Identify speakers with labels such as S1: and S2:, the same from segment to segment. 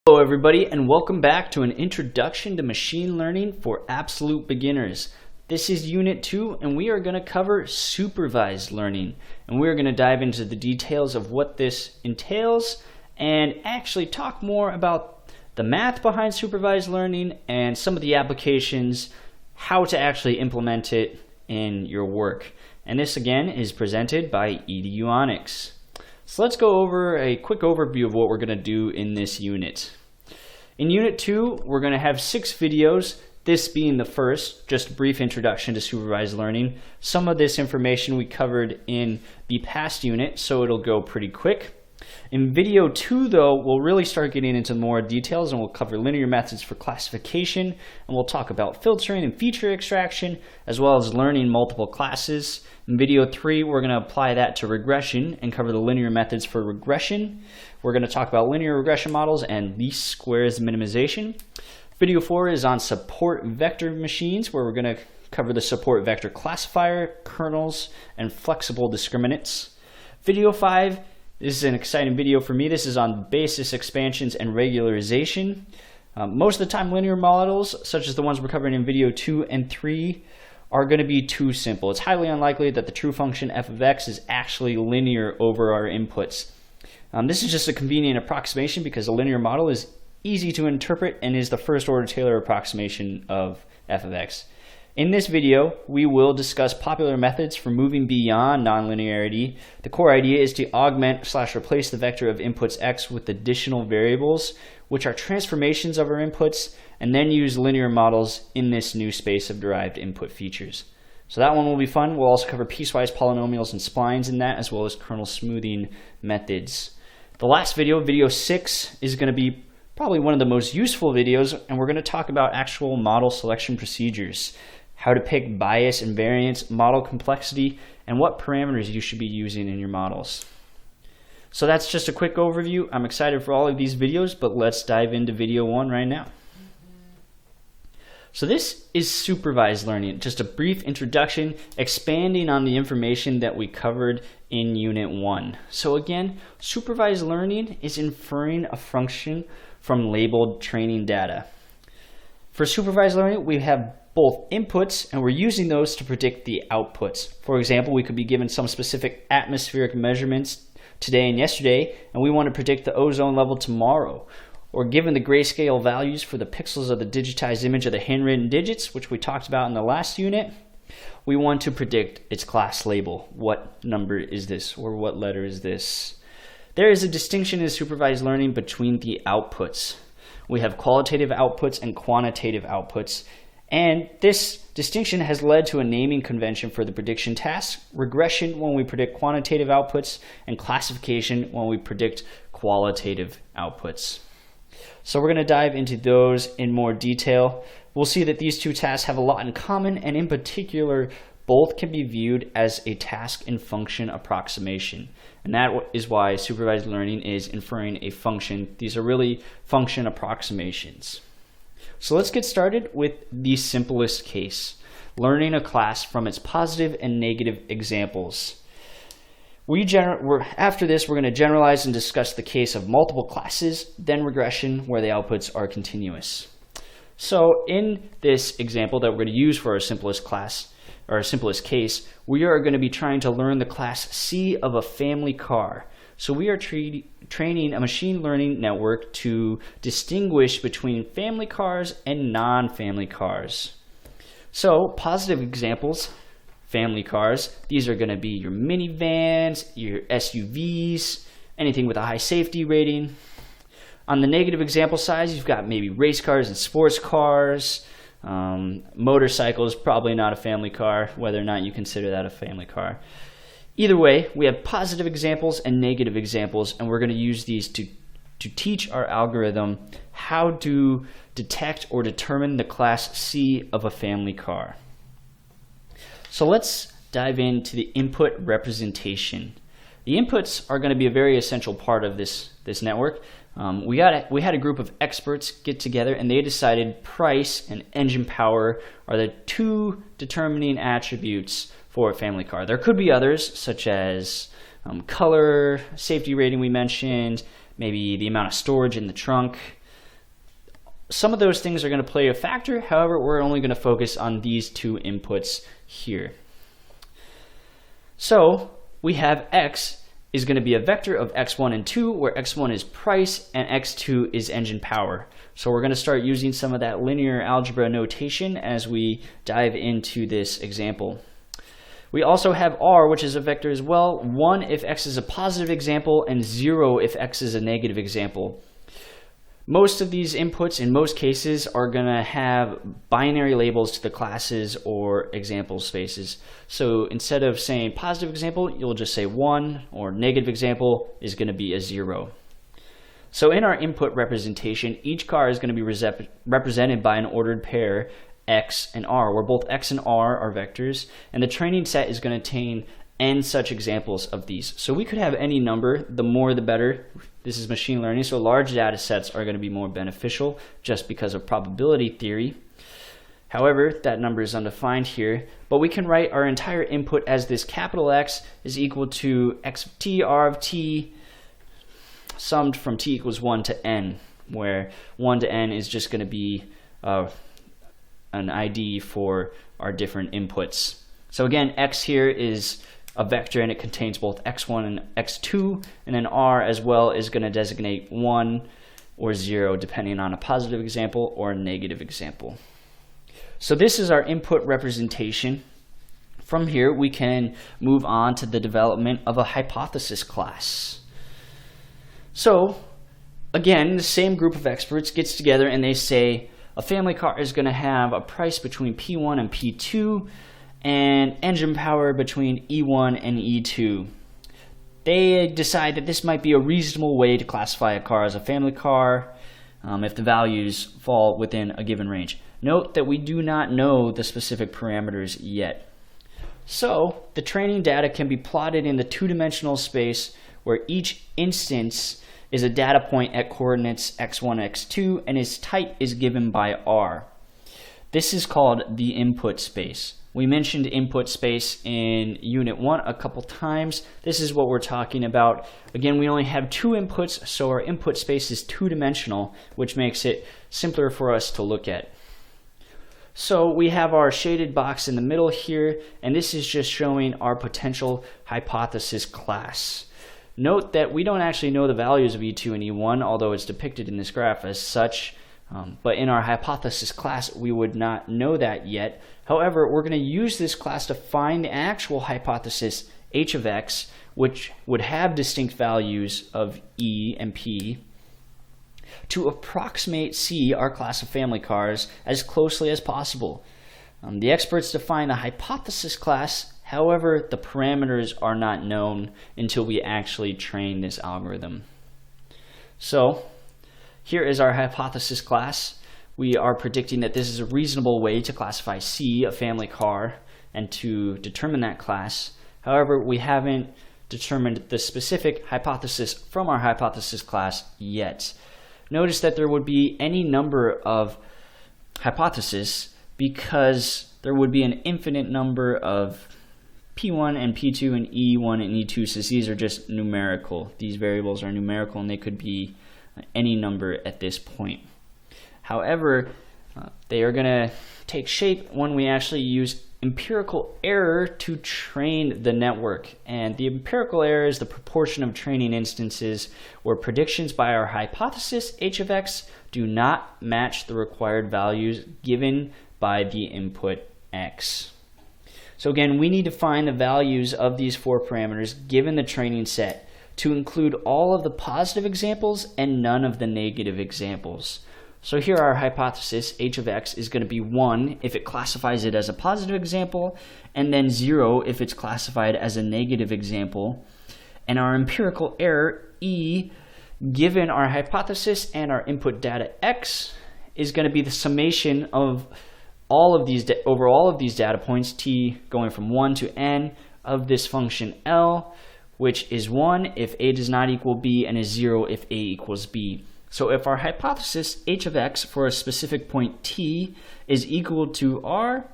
S1: Hello everybody, and welcome back to an introduction to machine learning for absolute beginners. This is unit 2 and we are going to cover supervised learning, and we're going to dive into the details of what this entails and actually talk more about the math behind supervised learning and some of the applications, how to actually implement it in your work. And this again is presented by EDU Onyx. So let's go over a quick overview of what we're going to do in this unit. In Unit 2, we're going to have 6 videos, this being the first, just a brief introduction to supervised learning. Some of this information we covered in the past unit, so it'll go pretty quick. In video 2, though, we'll really start getting into more details, and we'll cover linear methods for classification, and we'll talk about filtering and feature extraction, as well as learning multiple classes. In video 3, we're going to apply that to regression and cover the linear methods for regression. We're going to talk about linear regression models and least squares minimization. Video 4 is on support vector machines, where we're going to cover the support vector classifier, kernels, and flexible discriminants. Video 5, this is an exciting video for me. This is on basis expansions and regularization. Most of the time, linear models, such as the ones we're covering in video 2 and 3, are going to be too simple. It's highly unlikely that the true function f of x is actually linear over our inputs. This is just a convenient approximation because a linear model is easy to interpret and is the first order Taylor approximation of f of x. In this video, we will discuss popular methods for moving beyond nonlinearity. The core idea is to augment/replace the vector of inputs x with additional variables, which are transformations of our inputs, and then use linear models in this new space of derived input features. So that one will be fun. We'll also cover piecewise polynomials and splines in that, as well as kernel smoothing methods. The last video, video 6, is going to be probably one of the most useful videos, and we're going to talk about actual model selection procedures, how to pick bias and variance, model complexity, and what parameters you should be using in your models. So that's just a quick overview. I'm excited for all of these videos, but let's dive into video 1 right now. So this is supervised learning, just a brief introduction expanding on the information that we covered in Unit 1. So again, supervised learning is inferring a function from labeled training data. For supervised learning, we have both inputs, and we're using those to predict the outputs. For example, we could be given some specific atmospheric measurements today and yesterday, and we want to predict the ozone level tomorrow. Or given the grayscale values for the pixels of the digitized image of the handwritten digits, which we talked about in the last unit, we want to predict its class label. What number is this, or what letter is this? There is a distinction in supervised learning between the outputs. We have qualitative outputs and quantitative outputs. And this distinction has led to a naming convention for the prediction task: regression when we predict quantitative outputs, and classification when we predict qualitative outputs. So we're going to dive into those in more detail. We'll see that these two tasks have a lot in common, and in particular, both can be viewed as a task and function approximation. And that is why supervised learning is inferring a function. These are really function approximations. So let's get started with the simplest case, learning a class from its positive and negative examples. After this, we're going to generalize and discuss the case of multiple classes, then regression, where the outputs are continuous. So in this example that we're going to use for our simplest class, or our simplest case, we are going to be trying to learn the class C of a family car. So we are training a machine learning network to distinguish between family cars and non-family cars. So positive examples, family cars, these are going to be your minivans, your SUVs, anything with a high safety rating. On the negative example side, you've got maybe race cars and sports cars. Motorcycles, probably not a family car, whether or not you consider that a family car. Either way, we have positive examples and negative examples, and we're going to use these to teach our algorithm how to detect or determine the class C of a family car. So let's dive into the input representation. The inputs are going to be a very essential part of this network. We had a group of experts get together, and they decided price and engine power are the two determining attributes for a family car. There could be others, such as color, safety rating we mentioned, maybe the amount of storage in the trunk. some of those things are going to play a factor. However, we're only going to focus on these two inputs here. So we have x is going to be a vector of x1 and 2, where x1 is price and x2 is engine power. So we're going to start using some of that linear algebra notation as we dive into this example. We also have r, which is a vector as well, 1 if x is a positive example and 0 if x is a negative example. Most of these inputs, in most cases, are going to have binary labels to the classes or example spaces. So instead of saying positive example, you'll just say 1, or negative example is going to be a 0. So in our input representation, each car is going to be represented by an ordered pair x and r, where both x and r are vectors, and the training set is going to contain n such examples of these. So we could have any number, the more the better. This is machine learning, so large data sets are going to be more beneficial just because of probability theory. However, that number is undefined here, but we can write our entire input as this capital X is equal to x of t, r of t, summed from t equals 1 to n, where 1 to n is just going to be an ID for our different inputs. So again, x here is a vector and it contains both x1 and x2, and then r as well is going to designate 1 or 0 depending on a positive example or a negative example. So this is our input representation. From here we can move on to the development of a hypothesis class. So again, the same group of experts gets together and they say a family car is going to have a price between P1 and P2 and engine power between E1 and E2. They decide that this might be a reasonable way to classify a car as a family car if the values fall within a given range. Note that we do not know the specific parameters yet. So the training data can be plotted in the two-dimensional space where each instance is a data point at coordinates x1, x2, and its type is given by r. This is called the input space. We mentioned input space in Unit 1 a couple times. This is what we're talking about. Again, we only have two inputs, so our input space is two-dimensional, which makes it simpler for us to look at. So we have our shaded box in the middle here, and this is just showing our potential hypothesis class. Note that we don't actually know the values of E2 and E1, although it's depicted in this graph as such. But in our hypothesis class, we would not know that yet. However, we're going to use this class to find the actual hypothesis h of x, which would have distinct values of E and P, to approximate C, our class of family cars, as closely as possible. The experts define the hypothesis class. However, the parameters are not known until we actually train this algorithm. So here is our hypothesis class. We are predicting that this is a reasonable way to classify C, a family car, and to determine that class. However, we haven't determined the specific hypothesis from our hypothesis class yet. Notice that there would be any number of hypotheses because there would be an infinite number of P1 and P2 and E1 and E2, since these are just numerical. These variables are numerical and they could be any number at this point. However, they are going to take shape when we actually use empirical error to train the network. And the empirical error is the proportion of training instances where predictions by our hypothesis h of x do not match the required values given by the input x. So again, we need to find the values of these four parameters given the training set to include all of the positive examples and none of the negative examples. So here our hypothesis h of x is going to be 1 if it classifies it as a positive example, and then 0 if it's classified as a negative example. And our empirical error, E, given our hypothesis and our input data x, is going to be the summation of all of these over all of these data points, t going from 1 to n, of this function L, which is 1 if a does not equal b and is 0 if a equals b. So if our hypothesis h of x for a specific point t is equal to r,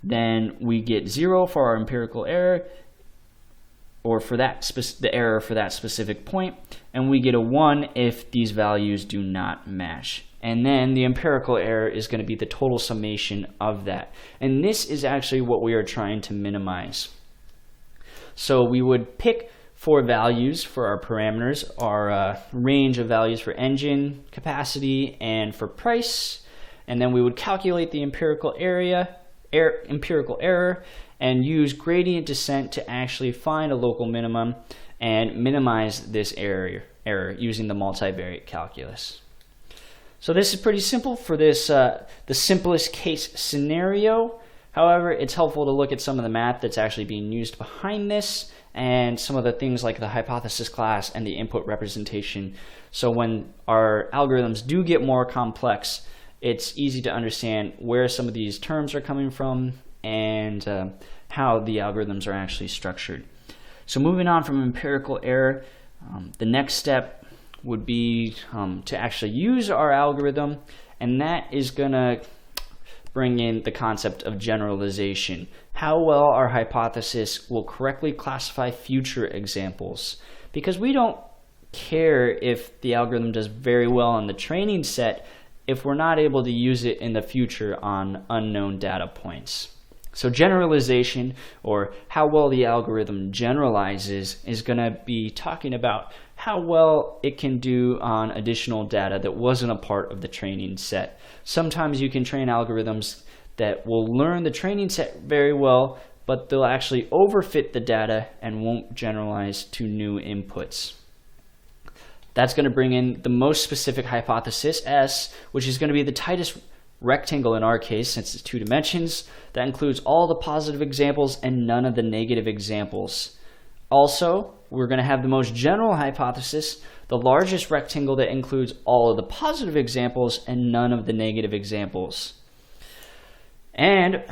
S1: then we get 0 for our empirical error, or for that the error for that specific point, and we get a 1 if these values do not match. And then the empirical error is going to be the total summation of that. And this is actually what we are trying to minimize. So we would pick 4 values for our parameters, our range of values for engine capacity and for price, and then we would calculate the empirical error and use gradient descent to actually find a local minimum and minimize this error using the multivariate calculus. So this is pretty simple for this the simplest case scenario. However, it's helpful to look at some of the math that's actually being used behind this and some of the things like the hypothesis class and the input representation. So when our algorithms do get more complex, it's easy to understand where some of these terms are coming from and how the algorithms are actually structured. So moving on from empirical error, the next step would be to actually use our algorithm, and that is going to bring in the concept of generalization. How well our hypothesis will correctly classify future examples. Because we don't care if the algorithm does very well in the training set if we're not able to use it in the future on unknown data points. So generalization, or how well the algorithm generalizes, is going to be talking about how well it can do on additional data that wasn't a part of the training set. Sometimes you can train algorithms that will learn the training set very well, but they'll actually overfit the data and won't generalize to new inputs. That's going to bring in the most specific hypothesis, S, which is going to be the tightest rectangle in our case, since it's 2 dimensions. That includes all the positive examples and none of the negative examples. Also, we're going to have the most general hypothesis, the largest rectangle that includes all of the positive examples and none of the negative examples. And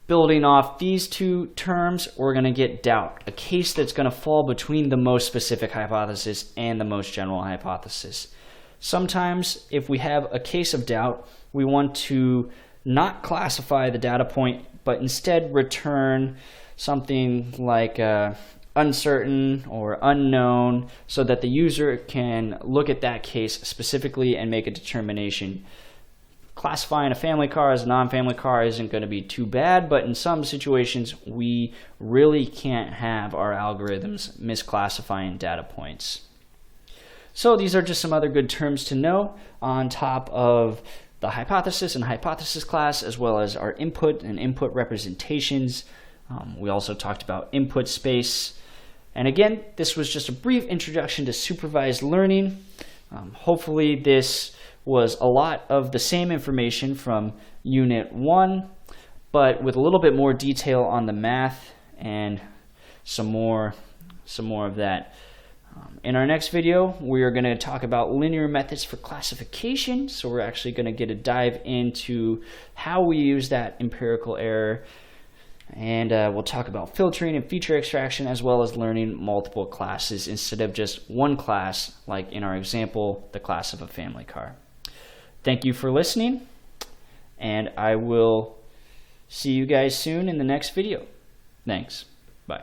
S1: building off these 2 terms, we're going to get doubt, a case that's going to fall between the most specific hypothesis and the most general hypothesis. Sometimes, if we have a case of doubt, we want to not classify the data point, but instead return something like uncertain or unknown, so that the user can look at that case specifically and make a determination. Classifying a family car as a non-family car isn't going to be too bad, but in some situations we really can't have our algorithms misclassifying data points. So these are just some other good terms to know on top of the hypothesis and hypothesis class, as well as our input and input representations. We also talked about input space. And again, this was just a brief introduction to supervised learning. Hopefully this was a lot of the same information from Unit 1, but with a little bit more detail on the math and some more of that. In our next video, we are going to talk about linear methods for classification. So we're actually going to get a dive into how we use that empirical error. And we'll talk about filtering and feature extraction, as well as learning multiple classes instead of just one class, like in our example, the class of a family car. Thank you for listening, and I will see you guys soon in the next video. Thanks. Bye.